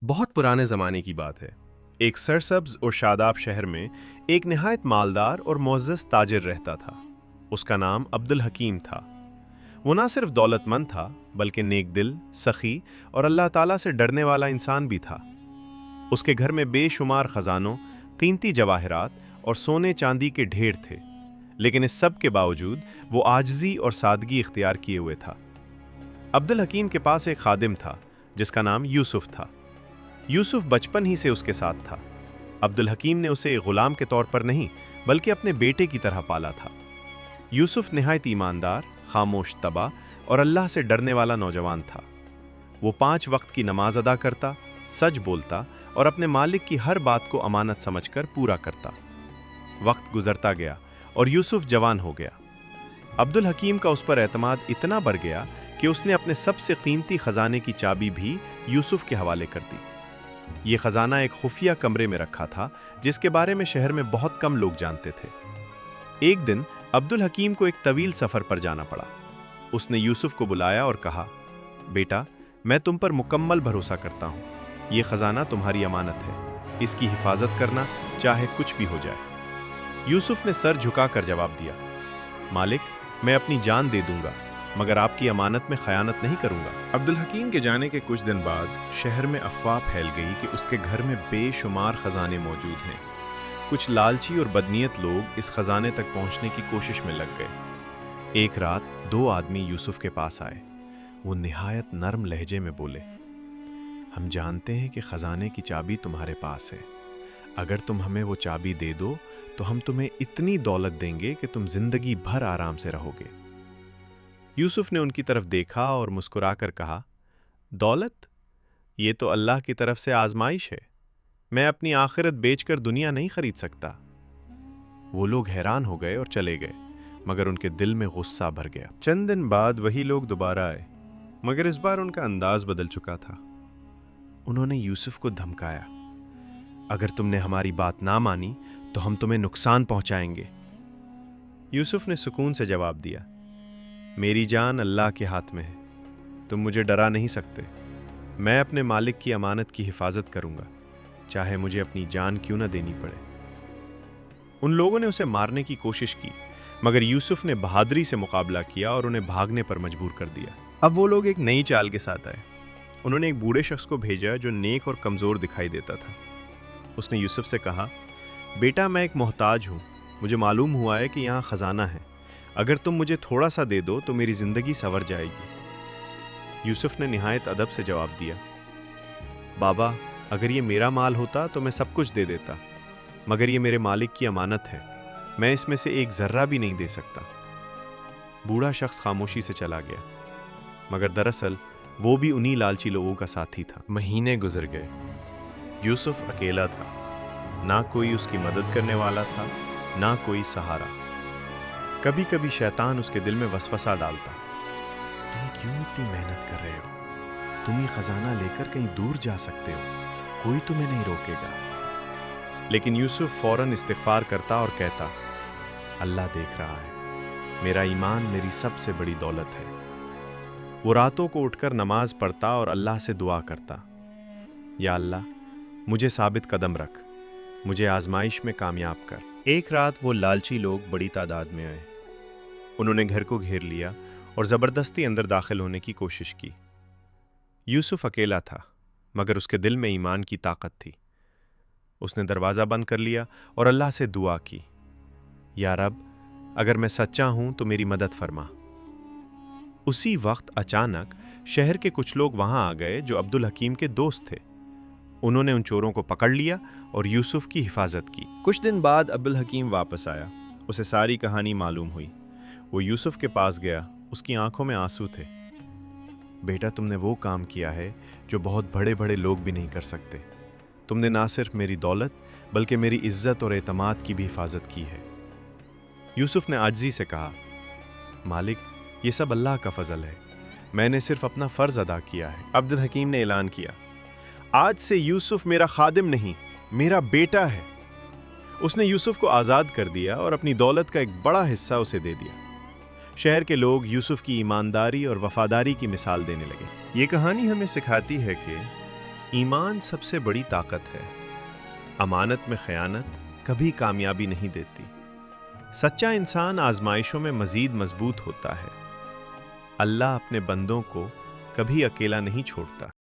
بہت پرانے زمانے کی بات ہے۔ ایک سرسبز اور شاداب شہر میں ایک نہایت مالدار اور معزز تاجر رہتا تھا۔ اس کا نام عبد الحکیم تھا۔ وہ نہ صرف دولت مند تھا بلکہ نیک دل، سخی اور اللہ تعالیٰ سے ڈرنے والا انسان بھی تھا۔ اس کے گھر میں بے شمار خزانوں، قیمتی جواہرات اور سونے چاندی کے ڈھیر تھے، لیکن اس سب کے باوجود وہ عاجزی اور سادگی اختیار کیے ہوئے تھا۔ عبد الحکیم کے پاس ایک خادم تھا جس کا نام یوسف تھا۔ یوسف بچپن ہی سے اس کے ساتھ تھا۔ عبد الحکیم نے اسے ایک غلام کے طور پر نہیں بلکہ اپنے بیٹے کی طرح پالا تھا۔ یوسف نہایت ایماندار، خاموش طبع اور اللہ سے ڈرنے والا نوجوان تھا۔ وہ 5 وقت کی نماز ادا کرتا، سچ بولتا اور اپنے مالک کی ہر بات کو امانت سمجھ کر پورا کرتا۔ وقت گزرتا گیا اور یوسف جوان ہو گیا۔ عبد الحکیم کا اس پر اعتماد اتنا بڑھ گیا کہ اس نے اپنے سب سے قیمتی خزانے کی چابی بھی یوسف کے حوالے کر دی۔ یہ خزانہ ایک خفیہ کمرے میں رکھا تھا جس کے بارے میں شہر میں بہت کم لوگ جانتے تھے۔ ایک دن عبد الحکیم کو ایک طویل سفر پر جانا پڑا۔ اس نے یوسف کو بلایا اور کہا، بیٹا، میں تم پر مکمل بھروسہ کرتا ہوں۔ یہ خزانہ تمہاری امانت ہے، اس کی حفاظت کرنا چاہے کچھ بھی ہو جائے۔ یوسف نے سر جھکا کر جواب دیا، مالک، میں اپنی جان دے دوں گا مگر آپ کی امانت میں خیانت نہیں کروں گا۔ عبد الحکیم کے جانے کے کچھ دن بعد شہر میں افواہ پھیل گئی کہ اس کے گھر میں بے شمار خزانے موجود ہیں۔ کچھ لالچی اور بدنیت لوگ اس خزانے تک پہنچنے کی کوشش میں لگ گئے۔ ایک رات 2 آدمی یوسف کے پاس آئے۔ وہ نہایت نرم لہجے میں بولے، ہم جانتے ہیں کہ خزانے کی چابی تمہارے پاس ہے۔ اگر تم ہمیں وہ چابی دے دو تو ہم تمہیں اتنی دولت دیں گے کہ تم زندگی بھر آرام سے رہو گے۔ یوسف نے ان کی طرف دیکھا اور مسکرا کر کہا، دولت؟ یہ تو اللہ کی طرف سے آزمائش ہے۔ میں اپنی آخرت بیچ کر دنیا نہیں خرید سکتا۔ وہ لوگ حیران ہو گئے اور چلے گئے، مگر ان کے دل میں غصہ بھر گیا۔ چند دن بعد وہی لوگ دوبارہ آئے، مگر اس بار ان کا انداز بدل چکا تھا۔ انہوں نے یوسف کو دھمکایا، اگر تم نے ہماری بات نہ مانی تو ہم تمہیں نقصان پہنچائیں گے۔ یوسف نے سکون سے جواب دیا، میری جان اللہ کے ہاتھ میں ہے، تم مجھے ڈرا نہیں سکتے۔ میں اپنے مالک کی امانت کی حفاظت کروں گا، چاہے مجھے اپنی جان کیوں نہ دینی پڑے۔ ان لوگوں نے اسے مارنے کی کوشش کی، مگر یوسف نے بہادری سے مقابلہ کیا اور انہیں بھاگنے پر مجبور کر دیا۔ اب وہ لوگ ایک نئی چال کے ساتھ آئے۔ انہوں نے ایک بوڑھے شخص کو بھیجا جو نیک اور کمزور دکھائی دیتا تھا۔ اس نے یوسف سے کہا، بیٹا، میں ایک محتاج ہوں، مجھے معلوم ہوا ہے کہ یہاں خزانہ ہے، اگر تم مجھے تھوڑا سا دے دو تو میری زندگی سنور جائے گی۔ یوسف نے نہایت ادب سے جواب دیا، بابا، اگر یہ میرا مال ہوتا تو میں سب کچھ دے دیتا، مگر یہ میرے مالک کی امانت ہے، میں اس میں سے ایک ذرہ بھی نہیں دے سکتا۔ بوڑھا شخص خاموشی سے چلا گیا، مگر دراصل وہ بھی انہی لالچی لوگوں کا ساتھی تھا۔ مہینے گزر گئے، یوسف اکیلا تھا، نہ کوئی اس کی مدد کرنے والا تھا، نہ کوئی سہارا۔ کبھی کبھی شیطان اس کے دل میں وسوسہ ڈالتا، تم کیوں اتنی محنت کر رہے ہو؟ تم یہ خزانہ لے کر کہیں دور جا سکتے ہو، کوئی تمہیں نہیں روکے گا۔ لیکن یوسف فوراً استغفار کرتا اور کہتا، اللہ دیکھ رہا ہے، میرا ایمان میری سب سے بڑی دولت ہے۔ وہ راتوں کو اٹھ کر نماز پڑھتا اور اللہ سے دعا کرتا، یا اللہ، مجھے ثابت قدم رکھ، مجھے آزمائش میں کامیاب کر۔ ایک رات وہ لالچی لوگ بڑی تعداد میں آئے۔ انہوں نے گھر کو گھیر لیا اور زبردستی اندر داخل ہونے کی کوشش کی۔ یوسف اکیلا تھا، مگر اس کے دل میں ایمان کی طاقت تھی۔ اس نے دروازہ بند کر لیا اور اللہ سے دعا کی، یا رب، اگر میں سچا ہوں تو میری مدد فرما۔ اسی وقت اچانک شہر کے کچھ لوگ وہاں آ گئے جو عبد الحکیم کے دوست تھے۔ انہوں نے ان چوروں کو پکڑ لیا اور یوسف کی حفاظت کی۔ کچھ دن بعد عبد الحکیم واپس آیا، اسے ساری کہانی معلوم ہوئی۔ وہ یوسف کے پاس گیا، اس کی آنکھوں میں آنسو تھے۔ بیٹا، تم نے وہ کام کیا ہے جو بہت بڑے بڑے لوگ بھی نہیں کر سکتے۔ تم نے نہ صرف میری دولت بلکہ میری عزت اور اعتماد کی بھی حفاظت کی ہے۔ یوسف نے عاجزی سے کہا، مالک، یہ سب اللہ کا فضل ہے، میں نے صرف اپنا فرض ادا کیا ہے۔ عبد الحکیم نے اعلان کیا، آج سے یوسف میرا خادم نہیں، میرا بیٹا ہے۔ اس نے یوسف کو آزاد کر دیا اور اپنی دولت کا ایک بڑا حصہ اسے دے دیا۔ شہر کے لوگ یوسف کی ایمانداری اور وفاداری کی مثال دینے لگے۔ یہ کہانی ہمیں سکھاتی ہے کہ ایمان سب سے بڑی طاقت ہے۔ امانت میں خیانت کبھی کامیابی نہیں دیتی۔ سچا انسان آزمائشوں میں مزید مضبوط ہوتا ہے۔ اللہ اپنے بندوں کو کبھی اکیلا نہیں چھوڑتا۔